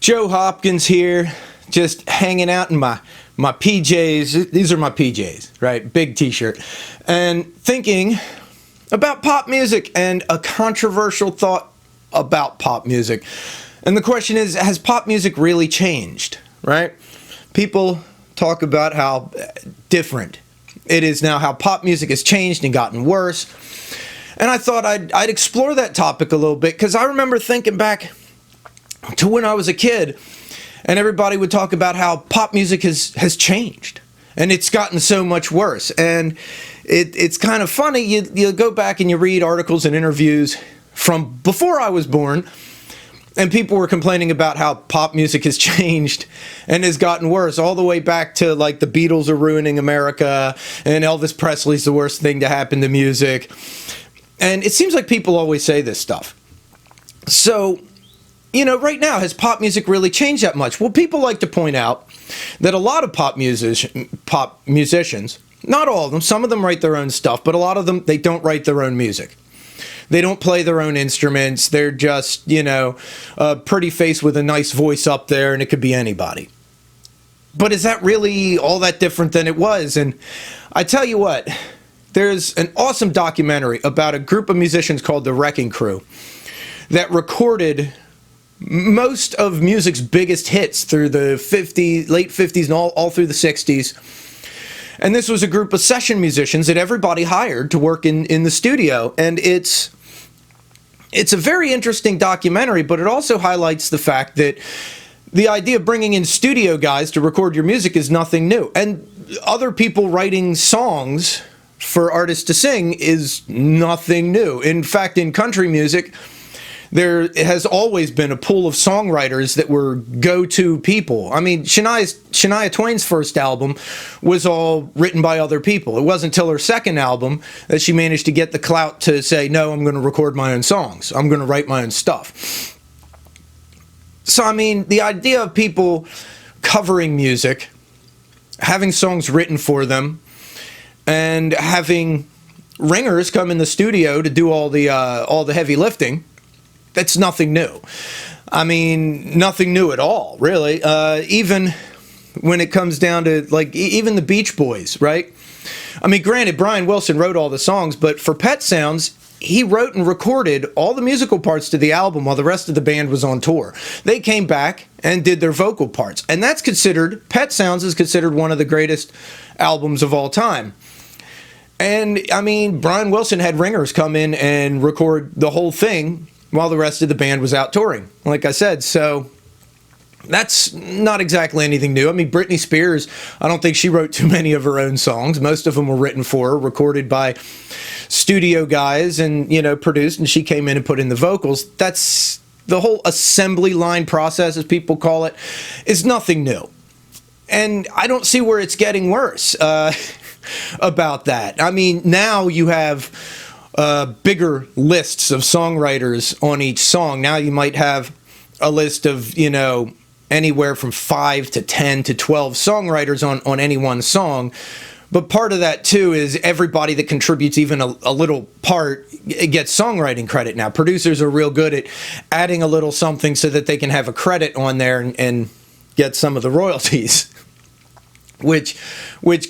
Joe Hopkins here, just hanging out in my PJs. These are my PJs, right? Big t-shirt. And thinking about pop music and a controversial thought about pop music. And the question is, has pop music really changed, right? People talk about how different it is now, how pop music has changed and gotten worse. And I thought I'd explore that topic a little bit, because I remember thinking back to when I was a kid, and everybody would talk about how pop music has changed, and it's gotten so much worse. And it's kind of funny, you go back and you read articles and interviews from before I was born, and people were complaining about how pop music has changed and has gotten worse, all the way back to like the Beatles are ruining America, and Elvis Presley's the worst thing to happen to music. And it seems like people always say this stuff. So, right now, has pop music really changed that much? Well, people like to point out that a lot of pop musicians, not all of them, some of them write their own stuff, but a lot of them, they don't write their own music. They don't play their own instruments. They're just, a pretty face with a nice voice up there, and it could be anybody. But is that really all that different than it was? And I tell you what, there's an awesome documentary about a group of musicians called the Wrecking Crew that recorded most of music's biggest hits through the late 50s and all through the 60s. And this was a group of session musicians that everybody hired to work in the studio. And it's a very interesting documentary, but it also highlights the fact that the idea of bringing in studio guys to record your music is nothing new. And other people writing songs for artists to sing is nothing new. In fact, in country music, there has always been a pool of songwriters that were go-to people. I mean, Shania Twain's first album was all written by other people. It wasn't until her second album that she managed to get the clout to say, no, I'm going to record my own songs. I'm going to write my own stuff. So, I mean, the idea of people covering music, having songs written for them, and having ringers come in the studio to do all the heavy lifting, that's nothing new. I mean, nothing new at all, really. Even when it comes down to, even the Beach Boys, right? I mean, granted, Brian Wilson wrote all the songs, but for Pet Sounds, he wrote and recorded all the musical parts to the album while the rest of the band was on tour. They came back and did their vocal parts. And that's considered, Pet Sounds is considered one of the greatest albums of all time. And, I mean, Brian Wilson had ringers come in and record the whole thing while the rest of the band was out touring, like I said. So that's not exactly anything new. I mean, Britney Spears, I don't think she wrote too many of her own songs. Most of them were written for her, recorded by studio guys and, produced, and she came in and put in the vocals. That's the whole assembly line process, as people call it, is nothing new. And I don't see where it's getting worse about that. I mean, now you have bigger lists of songwriters on each song. Now you might have a list of, anywhere from 5 to 10 to 12 songwriters on any one song. But part of that, too, is everybody that contributes even a little part gets songwriting credit now. Producers are real good at adding a little something so that they can have a credit on there and get some of the royalties, which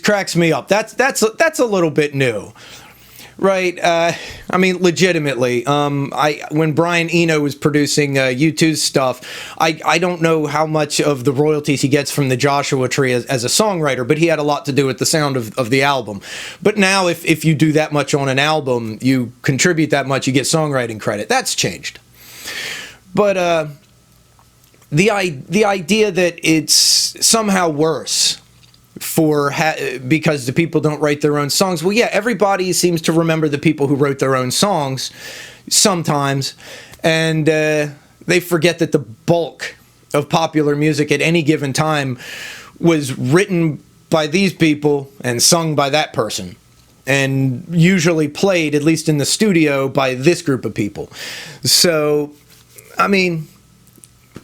cracks me up. That's a little bit new. Right. I mean, legitimately, when Brian Eno was producing U2's stuff, I don't know how much of the royalties he gets from the Joshua Tree as a songwriter, but he had a lot to do with the sound of the album. But now if you do that much on an album, you contribute that much, you get songwriting credit. That's changed. But the idea that it's somehow worse because the people don't write their own songs. Well, yeah, everybody seems to remember the people who wrote their own songs sometimes, and they forget that the bulk of popular music at any given time was written by these people and sung by that person, and usually played, at least in the studio, by this group of people. So, I mean,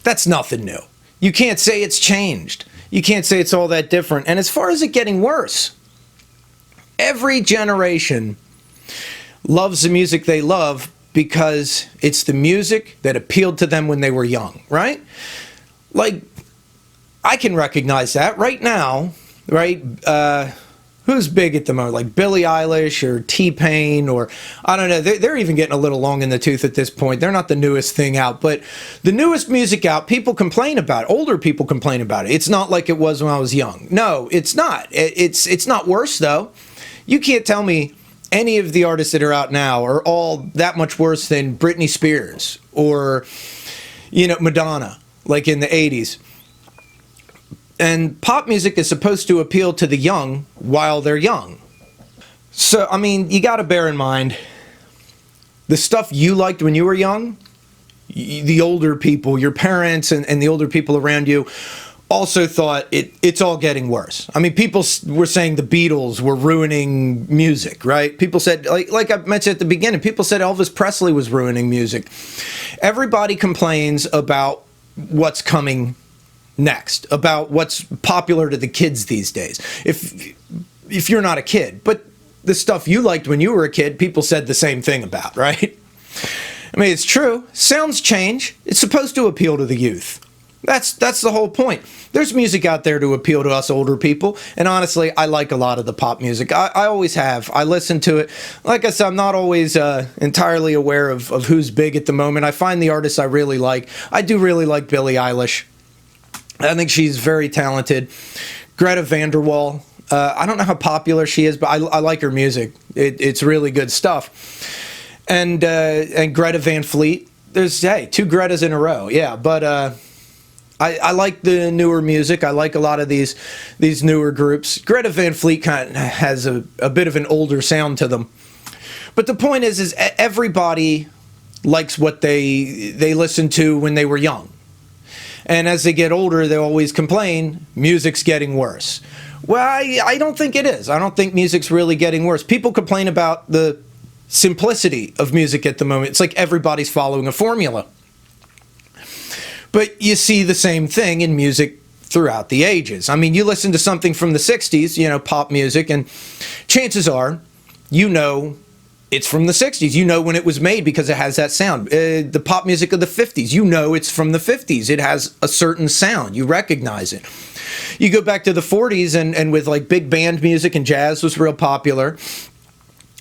that's nothing new. You can't say it's changed. You can't say it's all that different. And as far as it getting worse, every generation loves the music they love because it's the music that appealed to them when they were young, right? Like, I can recognize that right now, right? Who's big at the moment? Like Billie Eilish or T-Pain, or I don't know. They're even getting a little long in the tooth at this point. They're not the newest thing out, but the newest music out, people complain about it. Older people complain about it. It's not like it was when I was young. No, it's not. It's not worse, though. You can't tell me any of the artists that are out now are all that much worse than Britney Spears or, Madonna, like in the 80s. And pop music is supposed to appeal to the young while they're young. So, I mean, you got to bear in mind, the stuff you liked when you were young, the older people, your parents and the older people around you, also thought it's all getting worse. I mean, people were saying the Beatles were ruining music, right? People said, like I mentioned at the beginning, people said Elvis Presley was ruining music. Everybody complains about what's coming next, about what's popular to the kids these days. If you're not a kid, but the stuff you liked when you were a kid, people said the same thing about, right? I mean, it's true. Sounds change. It's supposed to appeal to the youth. That's the whole point. There's music out there to appeal to us older people, and honestly, I like a lot of the pop music. I always have. I listen to it. Like I said, I'm not always entirely aware of who's big at the moment. I find the artists I really like. I do really like Billie Eilish. I think she's very talented. Greta Van Der Waal. I don't know how popular she is, but I like her music. It's really good stuff. And Greta Van Fleet. There's, two Gretas in a row. Yeah, but I like the newer music. I like a lot of these newer groups. Greta Van Fleet kind of has a bit of an older sound to them. But the point is everybody likes what they listened to when they were young. And as they get older, they always complain, music's getting worse. Well, I don't think it is. I don't think music's really getting worse. People complain about the simplicity of music at the moment. It's like everybody's following a formula. But you see the same thing in music throughout the ages. I mean, you listen to something from the 60s, pop music, and chances are, it's from the 60s. You know when it was made because it has that sound. The pop music of the 50s, it's from the 50s. It has a certain sound. You recognize it. You go back to the 40s and with like big band music, and jazz was real popular,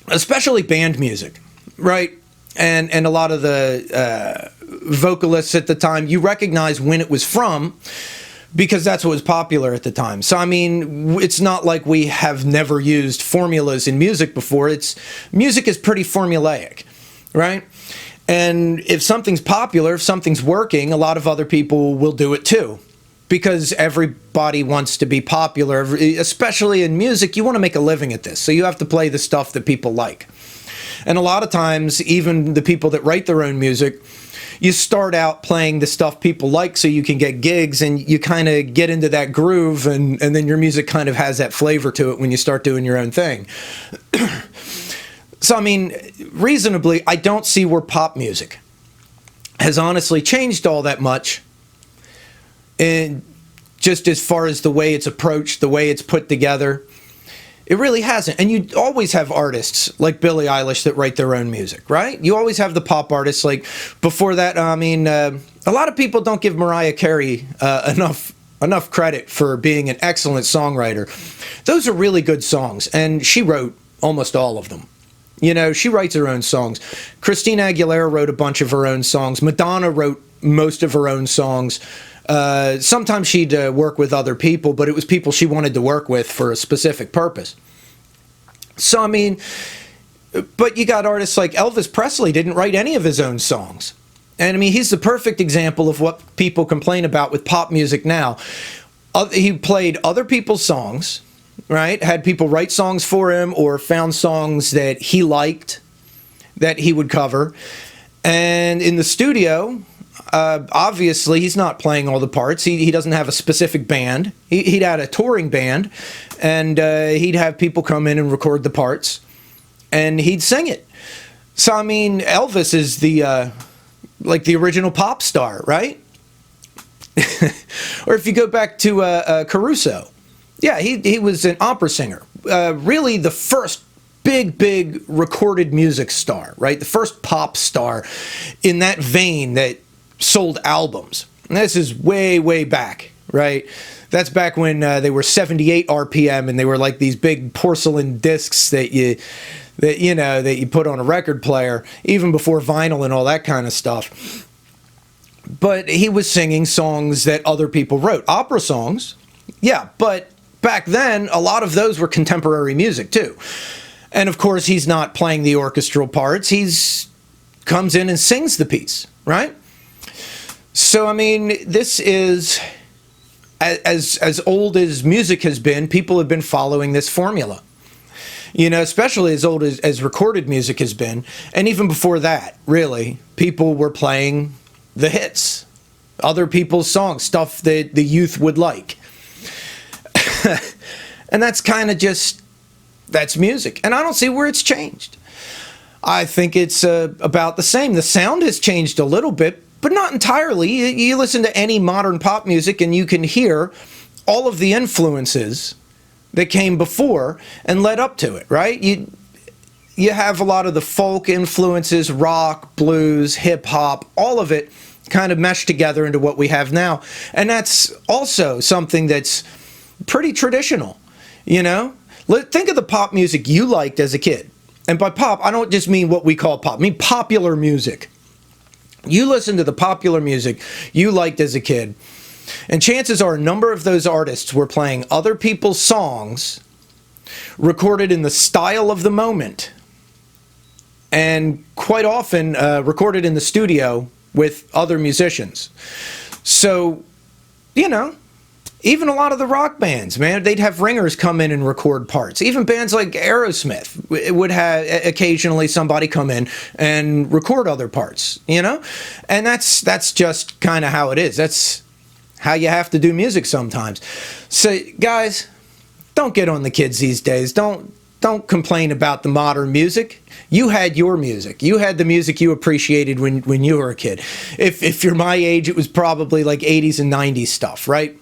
especially band music, right? And a lot of the vocalists at the time, you recognize when it was from, because that's what was popular at the time. So, I mean, it's not like we have never used formulas in music before. Music is pretty formulaic, right? And if something's popular, if something's working, a lot of other people will do it too. Because everybody wants to be popular, especially in music. You want to make a living at this, so you have to play the stuff that people like. And a lot of times, even the people that write their own music, you start out playing the stuff people like so you can get gigs, and you kind of get into that groove, and then your music kind of has that flavor to it when you start doing your own thing. So, I mean, reasonably, I don't see where pop music has honestly changed all that much, and just as far as the way it's approached, the way it's put together. It really hasn't. And you always have artists like Billie Eilish that write their own music, right? You always have the pop artists. Like before that, I mean, a lot of people don't give Mariah Carey enough credit for being an excellent songwriter. Those are really good songs, and she wrote almost all of them. She writes her own songs. Christina Aguilera wrote a bunch of her own songs. Madonna wrote most of her own songs. Sometimes she'd work with other people, but it was people she wanted to work with for a specific purpose. So, I mean, but you got artists like Elvis Presley didn't write any of his own songs. And, I mean, he's the perfect example of what people complain about with pop music now. He played other people's songs, right? Had people write songs for him, or found songs that he liked that he would cover. And in the studio, obviously, he's not playing all the parts. He doesn't have a specific band. He'd had a touring band, and he'd have people come in and record the parts, and he'd sing it. So, I mean, Elvis is the original pop star, right? Or if you go back to Caruso, yeah, he was an opera singer. Really, the first big recorded music star, right? The first pop star in that vein that sold albums. And this is way, way back, right? That's back when they were 78 RPM, and they were like these big porcelain discs that you put on a record player, even before vinyl and all that kind of stuff. But he was singing songs that other people wrote. Opera songs, yeah, but back then, a lot of those were contemporary music, too. And, of course, he's not playing the orchestral parts. He's comes in and sings the piece, right? So, I mean, this is, as old as music has been, people have been following this formula. You know, especially as old as recorded music has been. And even before that, really, people were playing the hits, other people's songs, stuff that the youth would like. And that's kind of just, that's music. And I don't see where it's changed. I think it's about the same. The sound has changed a little bit, but not entirely. You listen to any modern pop music and you can hear all of the influences that came before and led up to it, right? You have a lot of the folk influences, rock, blues, hip-hop, all of it kind of meshed together into what we have now. And that's also something that's pretty traditional, you know? Think of the pop music you liked as a kid. And by pop, I don't just mean what we call pop. I mean popular music. You listen to the popular music you liked as a kid, and chances are a number of those artists were playing other people's songs recorded in the style of the moment, and quite often recorded in the studio with other musicians. So, you know, even a lot of the rock bands, man, they'd have ringers come in and record parts. Even bands like Aerosmith would have occasionally somebody come in and record other parts, you know? And that's just kind of how it is. That's how you have to do music sometimes. So, guys, don't get on the kids these days. Don't complain about the modern music. You had your music. You had the music you appreciated when you were a kid. If you're my age, it was probably like 80s and 90s stuff, right?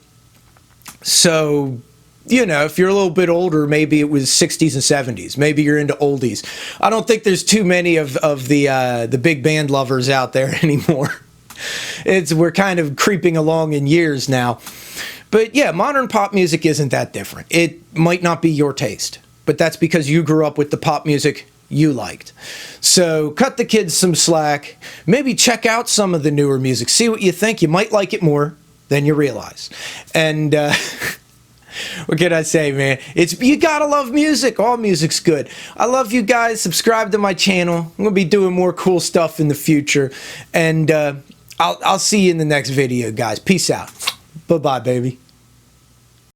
So, you know, if you're a little bit older, maybe it was 60s and 70s. Maybe you're into oldies. I don't think there's too many of the big band lovers out there anymore. We're kind of creeping along in years now. But yeah, modern pop music isn't that different. It might not be your taste, but that's because you grew up with the pop music you liked. So cut the kids some slack. Maybe check out some of the newer music. See what you think. You might like it more than you realize. And what can I say, man? You gotta love music. All music's good. I love you guys. Subscribe to my channel. I'm gonna be doing more cool stuff in the future. And I'll see you in the next video, guys. Peace out. Bye-bye, baby.